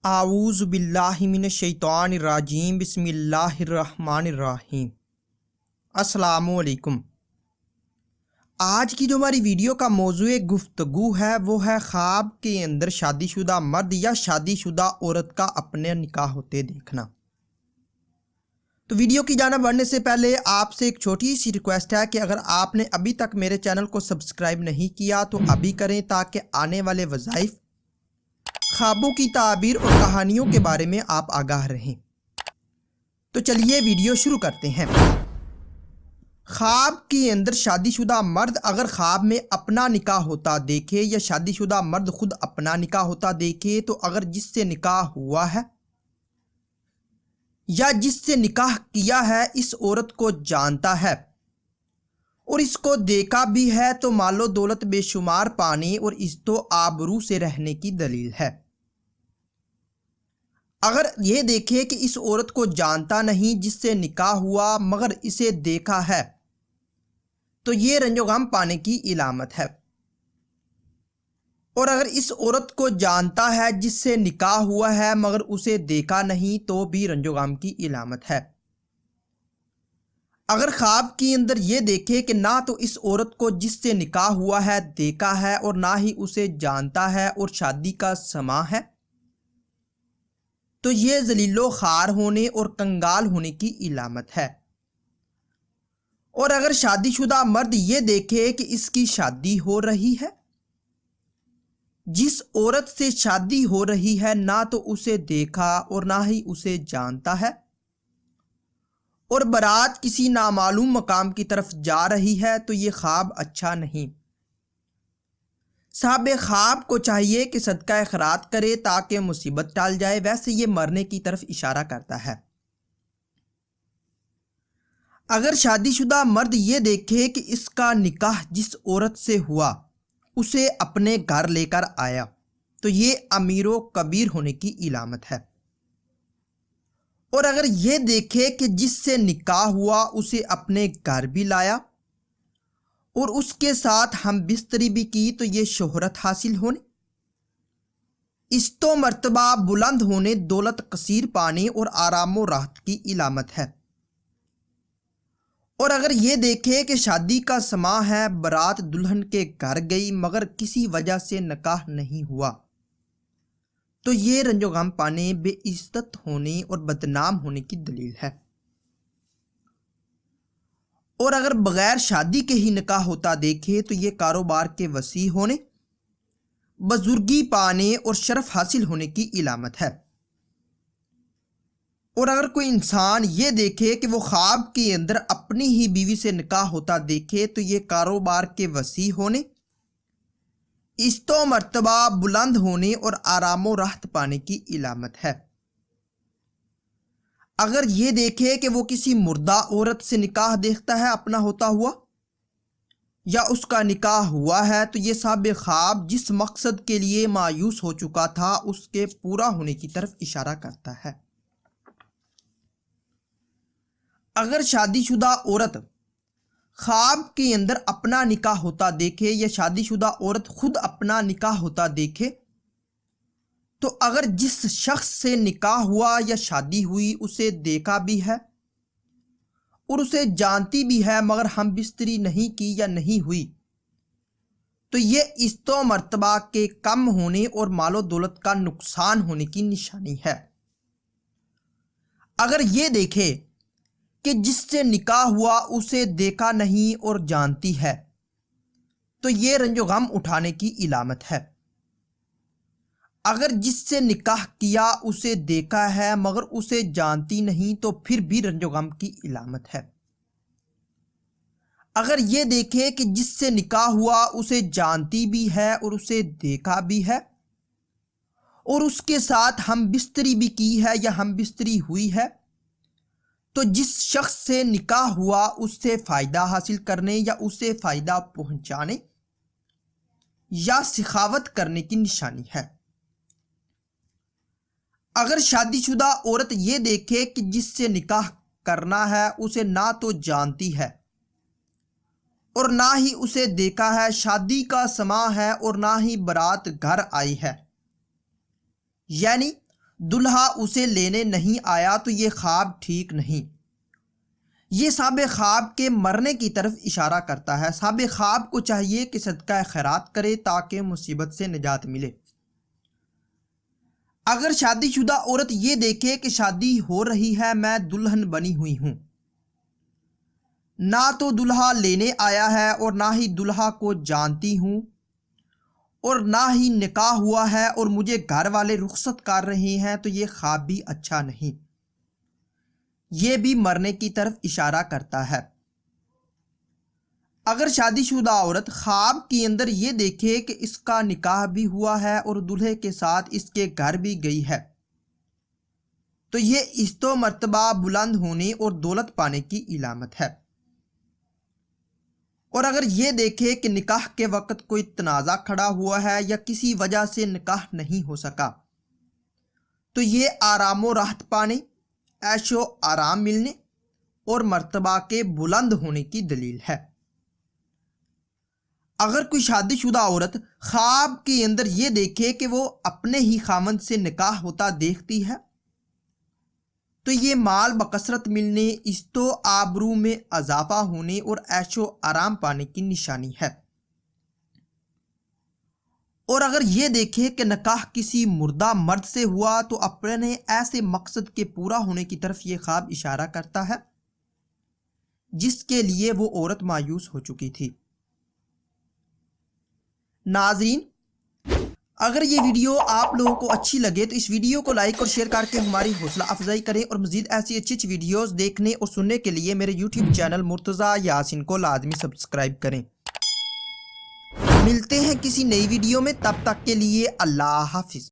اعوذ باللہ من الشیطان الرجیم بسم اللہ الرحمن الرحیم۔ السلام علیکم۔ آج کی جو ہماری ویڈیو کا موضوع گفتگو ہے وہ ہے خواب کے اندر شادی شدہ مرد یا شادی شدہ عورت کا اپنے نکاح ہوتے دیکھنا۔ تو ویڈیو کی جانب بڑھنے سے پہلے آپ سے ایک چھوٹی سی ریکویسٹ ہے کہ اگر آپ نے ابھی تک میرے چینل کو سبسکرائب نہیں کیا تو ابھی کریں تاکہ آنے والے وظائف، خوابوں کی تعبیر اور کہانیوں کے بارے میں آپ آگاہ رہیں۔ تو چلیے ویڈیو شروع کرتے ہیں۔ خواب کے اندر شادی شدہ مرد اگر خواب میں اپنا نکاح ہوتا دیکھے یا شادی شدہ مرد خود اپنا نکاح ہوتا دیکھے تو اگر جس سے نکاح ہوا ہے یا جس سے نکاح کیا ہے اس عورت کو جانتا ہے اور اس کو دیکھا بھی ہے تو مال و دولت بے شمار پانے اور عزت و آبرو سے رہنے کی دلیل ہے۔ اگر یہ دیکھے کہ اس عورت کو جانتا نہیں جس سے نکاح ہوا مگر اسے دیکھا ہے تو یہ رنج و غم پانے کی علامت ہے، اور اگر اس عورت کو جانتا ہے جس سے نکاح ہوا ہے مگر اسے دیکھا نہیں تو بھی رنج و غم کی علامت ہے۔ اگر خواب کے اندر یہ دیکھے کہ نہ تو اس عورت کو جس سے نکاح ہوا ہے دیکھا ہے اور نہ ہی اسے جانتا ہے اور شادی کا سماں ہے تو یہ ذلیل و خوار ہونے اور کنگال ہونے کی علامت ہے۔ اور اگر شادی شدہ مرد یہ دیکھے کہ اس کی شادی ہو رہی ہے، جس عورت سے شادی ہو رہی ہے نہ تو اسے دیکھا اور نہ ہی اسے جانتا ہے اور بارات کسی نامعلوم مقام کی طرف جا رہی ہے تو یہ خواب اچھا نہیں۔ صاحب خواب کو چاہیے کہ صدقہ خیرات کرے تاکہ مصیبت ٹال جائے، ویسے یہ مرنے کی طرف اشارہ کرتا ہے۔ اگر شادی شدہ مرد یہ دیکھے کہ اس کا نکاح جس عورت سے ہوا اسے اپنے گھر لے کر آیا تو یہ امیر و کبیر ہونے کی علامت ہے، اور اگر یہ دیکھے کہ جس سے نکاح ہوا اسے اپنے گھر بھی لایا اور اس کے ساتھ ہم بستری بھی کی تو یہ شہرت حاصل ہونے، عزت و مرتبہ بلند ہونے، دولت کثیر پانے اور آرام و راحت کی علامت ہے۔ اور اگر یہ دیکھے کہ شادی کا سماں ہے، بارات دلہن کے گھر گئی مگر کسی وجہ سے نکاح نہیں ہوا تو یہ رنج و غم پانے، بے عزت ہونے اور بدنام ہونے کی دلیل ہے۔ اور اگر بغیر شادی کے ہی نکاح ہوتا دیکھے تو یہ کاروبار کے وسیع ہونے، بزرگی پانے اور شرف حاصل ہونے کی علامت ہے۔ اور اگر کوئی انسان یہ دیکھے کہ وہ خواب کے اندر اپنی ہی بیوی سے نکاح ہوتا دیکھے تو یہ کاروبار کے وسیع ہونے، عزت و مرتبہ بلند ہونے اور آرام و راحت پانے کی علامت ہے۔ اگر یہ دیکھے کہ وہ کسی مردہ عورت سے نکاح دیکھتا ہے اپنا ہوتا ہوا یا اس کا نکاح ہوا ہے تو یہ صاحب خواب جس مقصد کے لیے مایوس ہو چکا تھا اس کے پورا ہونے کی طرف اشارہ کرتا ہے۔ اگر شادی شدہ عورت خواب کے اندر اپنا نکاح ہوتا دیکھے یا شادی شدہ عورت خود اپنا نکاح ہوتا دیکھے تو اگر جس شخص سے نکاح ہوا یا شادی ہوئی اسے دیکھا بھی ہے اور اسے جانتی بھی ہے مگر ہم بستری نہیں کی یا نہیں ہوئی تو یہ عزت و مرتبہ کے کم ہونے اور مال و دولت کا نقصان ہونے کی نشانی ہے۔ اگر یہ دیکھے کہ جس سے نکاح ہوا اسے دیکھا نہیں اور جانتی ہے تو یہ رنج و غم اٹھانے کی علامت ہے۔ اگر جس سے نکاح کیا اسے دیکھا ہے مگر اسے جانتی نہیں تو پھر بھی رنج و غم کی علامت ہے۔ اگر یہ دیکھے کہ جس سے نکاح ہوا اسے جانتی بھی ہے اور اسے دیکھا بھی ہے اور اس کے ساتھ ہم بستری بھی کی ہے یا ہم بستری ہوئی ہے تو جس شخص سے نکاح ہوا اس سے فائدہ حاصل کرنے یا اسے فائدہ پہنچانے یا سخاوت کرنے کی نشانی ہے۔ اگر شادی شدہ عورت یہ دیکھے کہ جس سے نکاح کرنا ہے اسے نہ تو جانتی ہے اور نہ ہی اسے دیکھا ہے، شادی کا سماں ہے اور نہ ہی بارات گھر آئی ہے، یعنی دلہا اسے لینے نہیں آیا تو یہ خواب ٹھیک نہیں۔ یہ صاحب خواب کے مرنے کی طرف اشارہ کرتا ہے۔ صاحب خواب کو چاہیے کہ صدقہ خیرات کرے تاکہ مصیبت سے نجات ملے۔ اگر شادی شدہ عورت یہ دیکھے کہ شادی ہو رہی ہے، میں دلہن بنی ہوئی ہوں، نہ تو دلہا لینے آیا ہے اور نہ ہی دلہا کو جانتی ہوں اور نہ ہی نکاح ہوا ہے اور مجھے گھر والے رخصت کر رہے ہیں، تو یہ خواب بھی اچھا نہیں، یہ بھی مرنے کی طرف اشارہ کرتا ہے۔ اگر شادی شدہ عورت خواب کے اندر یہ دیکھے کہ اس کا نکاح بھی ہوا ہے اور دلہے کے ساتھ اس کے گھر بھی گئی ہے، تو یہ عزت و مرتبہ بلند ہونے اور دولت پانے کی علامت ہے۔ اور اگر یہ دیکھے کہ نکاح کے وقت کوئی تنازع کھڑا ہوا ہے یا کسی وجہ سے نکاح نہیں ہو سکا، تو یہ آرام و راحت پانے، عیش و آرام ملنے اور مرتبہ کے بلند ہونے کی دلیل ہے۔ اگر کوئی شادی شدہ عورت خواب کے اندر یہ دیکھے کہ وہ اپنے ہی خاوند سے نکاح ہوتا دیکھتی ہے، تو یہ مال بکثرت ملنے، عزت و آبرو میں اضافہ ہونے اور عیش و آرام پانے کی نشانی ہے۔ اور اگر یہ دیکھے کہ نکاح کسی مردہ مرد سے ہوا، تو اپنے ایسے مقصد کے پورا ہونے کی طرف یہ خواب اشارہ کرتا ہے جس کے لیے وہ عورت مایوس ہو چکی تھی۔ ناظرین، اگر یہ ویڈیو آپ لوگوں کو اچھی لگے تو اس ویڈیو کو لائک اور شیئر کر کے ہماری حوصلہ افزائی کریں، اور مزید ایسی اچھی ویڈیوز دیکھنے اور سننے کے لیے میرے یوٹیوب چینل مرتضیٰ یاسین کو لازمی سبسکرائب کریں۔ ملتے ہیں کسی نئی ویڈیو میں، تب تک کے لیے اللہ حافظ۔